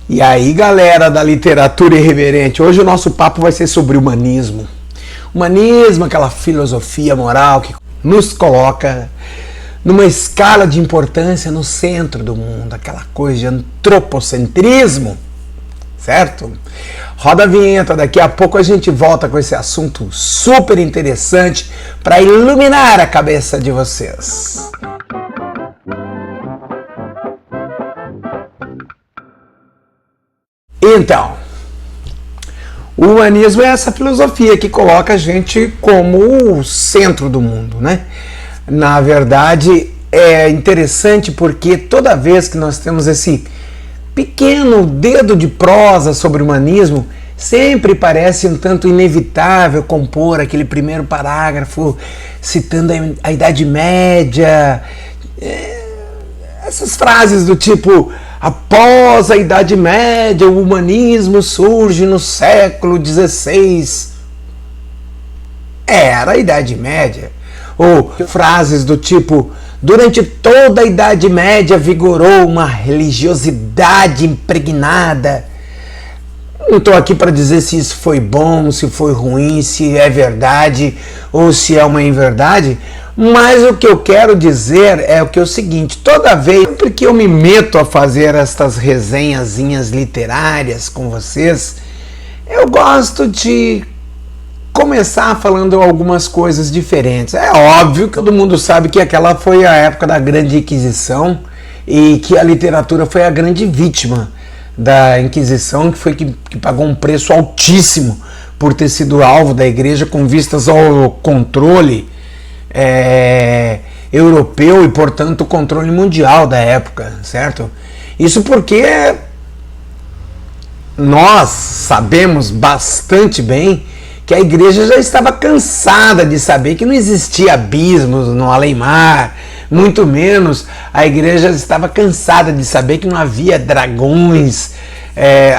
E aí, galera da literatura irreverente, hoje o nosso papo vai ser sobre humanismo. Humanismo, aquela filosofia moral que nos coloca numa escala de importância no centro do mundo, aquela coisa de antropocentrismo, certo? Roda a vinheta, daqui a pouco a gente volta com esse assunto super interessante para iluminar a cabeça de vocês. Então, o humanismo é essa filosofia que coloca a gente como o centro do mundo, né? Na verdade, é interessante porque toda vez que nós temos esse pequeno dedo de prosa sobre o humanismo, sempre parece um tanto inevitável compor aquele primeiro parágrafo citando a Idade Média, essas frases do tipo: após a Idade Média, o humanismo surge no século XVI. Era a Idade Média. Ou frases do tipo: durante toda a Idade Média vigorou uma religiosidade impregnada. Não estou aqui para dizer se isso foi bom, se foi ruim, se é verdade ou se é uma inverdade, mas o que eu quero dizer é o seguinte: toda vez que eu me meto a fazer estas resenhazinhas literárias com vocês, eu gosto de começar falando algumas coisas diferentes. É óbvio que todo mundo sabe que aquela foi a época da Grande Inquisição e que a literatura foi a grande vítima da Inquisição, que pagou um preço altíssimo por ter sido alvo da igreja com vistas ao controle europeu e, portanto, o controle mundial da época, certo? Isso porque nós sabemos bastante bem que a igreja já estava cansada de saber que não existia abismos no além-mar, muito menos a igreja estava cansada de saber que não havia dragões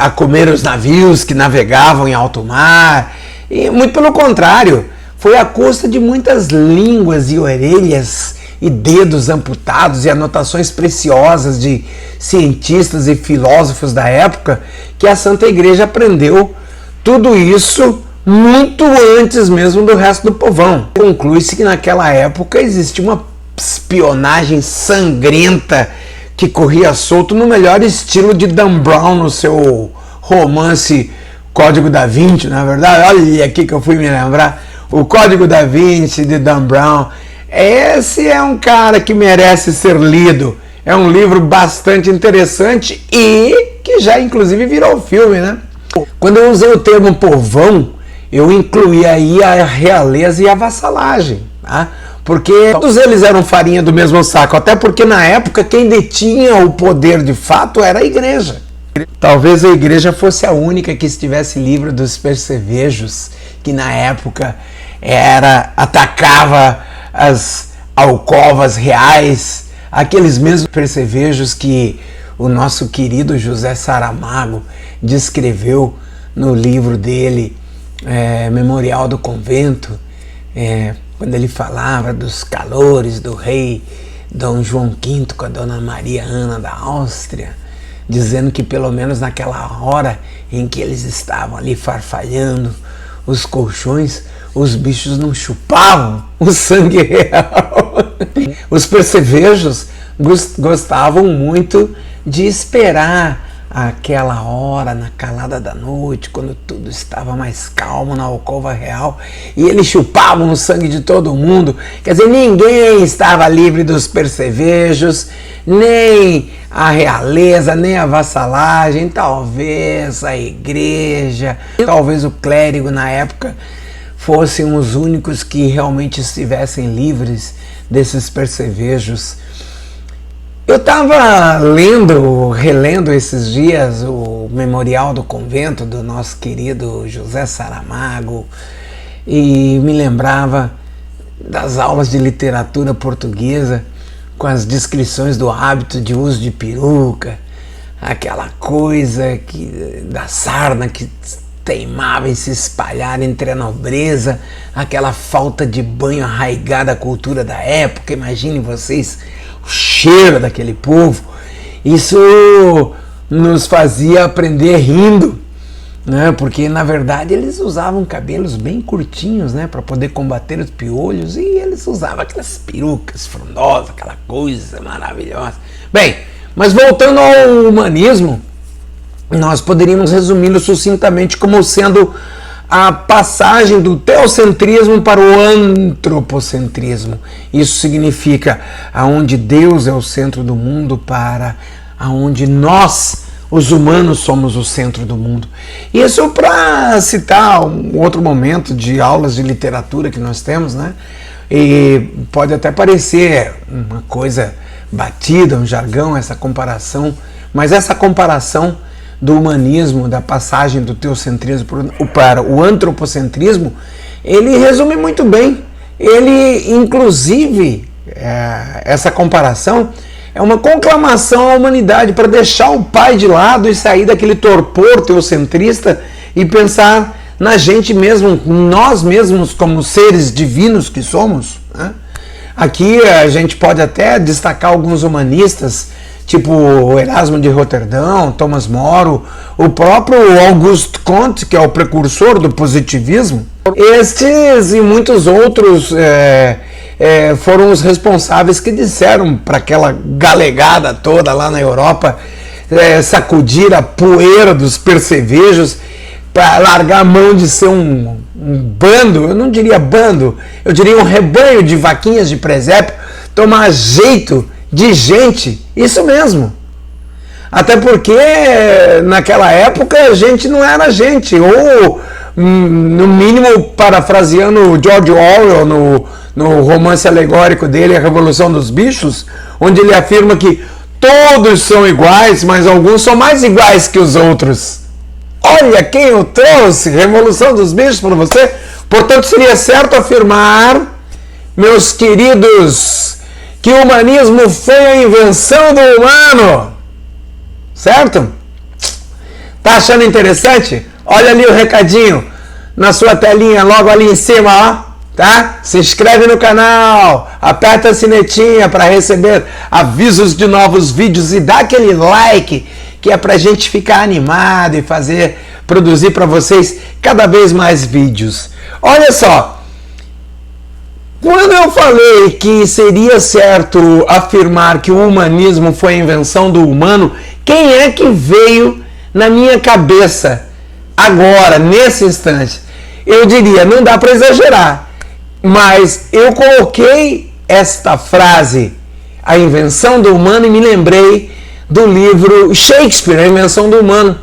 a comer os navios que navegavam em alto mar, e muito pelo contrário, foi à custa de muitas línguas e orelhas e dedos amputados e anotações preciosas de cientistas e filósofos da época que a Santa Igreja aprendeu tudo isso muito antes mesmo do resto do povão. Conclui-se que naquela época existia uma espionagem sangrenta que corria solto no melhor estilo de Dan Brown no seu romance Código da Vinci, na verdade. Olha aqui que eu fui me lembrar. O Código da Vinci de Dan Brown. Esse é um cara que merece ser lido. É um livro bastante interessante e que já inclusive virou filme, né? Quando eu usei o termo povão, eu incluí aí a realeza e a vassalagem, tá? Porque todos eles eram farinha do mesmo saco, até porque na época quem detinha o poder de fato era a igreja. Talvez a igreja fosse a única que estivesse livre dos percevejos, que na época atacava as alcovas reais, aqueles mesmos percevejos que o nosso querido José Saramago descreveu no livro dele, Memorial do Convento, quando ele falava dos calores do rei Dom João V com a Dona Maria Ana da Áustria, dizendo que pelo menos naquela hora em que eles estavam ali farfalhando os colchões, os bichos não chupavam o sangue real. Os percevejos gostavam muito de esperar aquela hora na calada da noite, quando tudo estava mais calmo na alcova real, e eles chupavam o sangue de todo mundo. Quer dizer, ninguém estava livre dos percevejos, nem a realeza, nem a vassalagem, talvez a igreja, talvez o clérigo na época fossem os únicos que realmente estivessem livres desses percevejos. Eu estava relendo esses dias o Memorial do Convento do nosso querido José Saramago e me lembrava das aulas de literatura portuguesa com as descrições do hábito de uso de peruca, aquela coisa da sarna que teimava em se espalhar entre a nobreza, aquela falta de banho arraigada à cultura da época. Imaginem vocês o cheiro daquele povo. Isso nos fazia aprender rindo, né? Porque na verdade eles usavam cabelos bem curtinhos, né, para poder combater os piolhos, e eles usavam aquelas perucas frondosas, aquela coisa maravilhosa. Bem, mas voltando ao humanismo, nós poderíamos resumi-lo sucintamente como sendo a passagem do teocentrismo para o antropocentrismo. Isso significa aonde Deus é o centro do mundo para aonde nós, os humanos, somos o centro do mundo. Isso para citar um outro momento de aulas de literatura que nós temos, né? E pode até parecer uma coisa batida, um jargão, essa comparação, mas essa comparação do humanismo, da passagem do teocentrismo para o antropocentrismo, ele resume muito bem. Ele, inclusive, essa comparação é uma conclamação à humanidade para deixar o pai de lado e sair daquele torpor teocentrista e pensar na gente mesmo, nós mesmos como seres divinos que somos, né? Aqui a gente pode até destacar alguns humanistas, tipo o Erasmo de Roterdão, Thomas More, o próprio Auguste Comte, que é o precursor do positivismo. Estes e muitos outros foram os responsáveis que disseram para aquela galegada toda lá na Europa sacudir a poeira dos percevejos para largar a mão de ser um bando, eu não diria bando, eu diria um rebanho de vaquinhas de presépio, tomar jeito de gente, isso mesmo. Até porque naquela época a gente não era gente, ou no mínimo, parafraseando George Orwell no romance alegórico dele, A Revolução dos Bichos, onde ele afirma que todos são iguais, mas alguns são mais iguais que os outros. Olha quem eu trouxe, Revolução dos Bichos, para você. Portanto, seria certo afirmar, meus queridos, que o humanismo foi a invenção do humano. Certo? Tá achando interessante? Olha ali o recadinho na sua telinha, logo ali em cima, ó. Tá? Se inscreve no canal, aperta a sinetinha para receber avisos de novos vídeos e dá aquele like, que é pra gente ficar animado e produzir para vocês cada vez mais vídeos. Olha só, quando eu falei que seria certo afirmar que o humanismo foi a invenção do humano, quem é que veio na minha cabeça agora, nesse instante? Eu diria, não dá para exagerar, mas eu coloquei esta frase, a invenção do humano, e me lembrei do livro Shakespeare, A Invenção do Humano,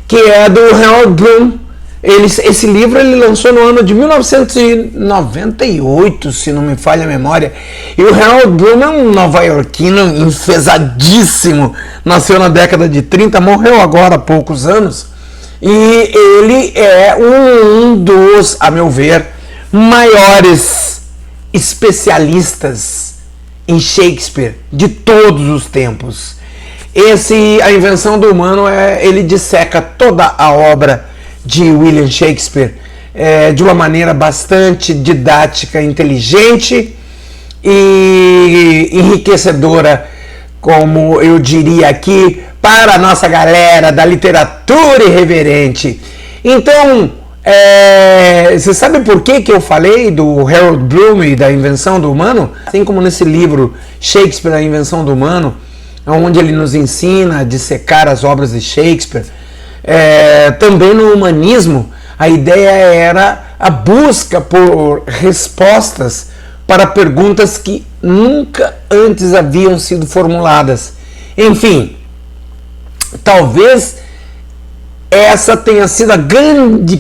que é do Harold Bloom. Esse livro ele lançou no ano de 1998, se não me falha a memória. E o Harold Bloom é um nova-iorquino enfesadíssimo, nasceu na década de 30, morreu agora há poucos anos. E ele é um dos, a meu ver, maiores especialistas em Shakespeare de todos os tempos. A Invenção do Humano, ele disseca toda a obra de William Shakespeare de uma maneira bastante didática, inteligente e enriquecedora, como eu diria aqui, para a nossa galera da literatura irreverente. Então, você sabe por que eu falei do Harold Bloom e da Invenção do Humano? Assim como nesse livro Shakespeare, A Invenção do Humano, onde ele nos ensina a dissecar as obras de Shakespeare, também no humanismo, a ideia era a busca por respostas para perguntas que nunca antes haviam sido formuladas. Enfim, talvez essa tenha sido a grande,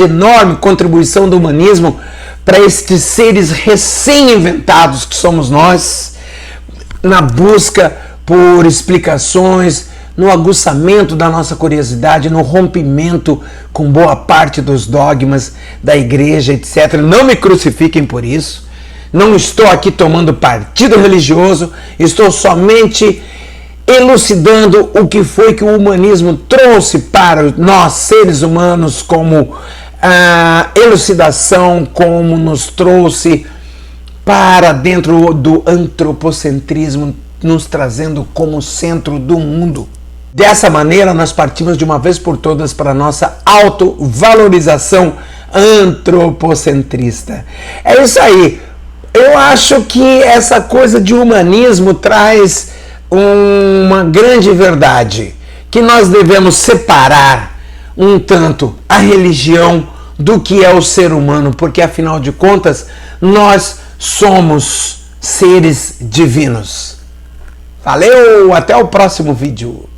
enorme contribuição do humanismo para estes seres recém-inventados que somos nós, na busca por explicações, no aguçamento da nossa curiosidade, no rompimento com boa parte dos dogmas da igreja, etc. Não me crucifiquem por isso, não estou aqui tomando partido religioso, estou somente elucidando o que foi que o humanismo trouxe para nós, seres humanos, como elucidação, como nos trouxe para dentro do antropocentrismo, nos trazendo como centro do mundo. Dessa maneira, nós partimos de uma vez por todas para a nossa autovalorização antropocentrista. É isso aí. Eu acho que essa coisa de humanismo traz uma grande verdade, que nós devemos separar um tanto a religião do que é o ser humano, porque afinal de contas, nós somos seres divinos. Valeu, até o próximo vídeo.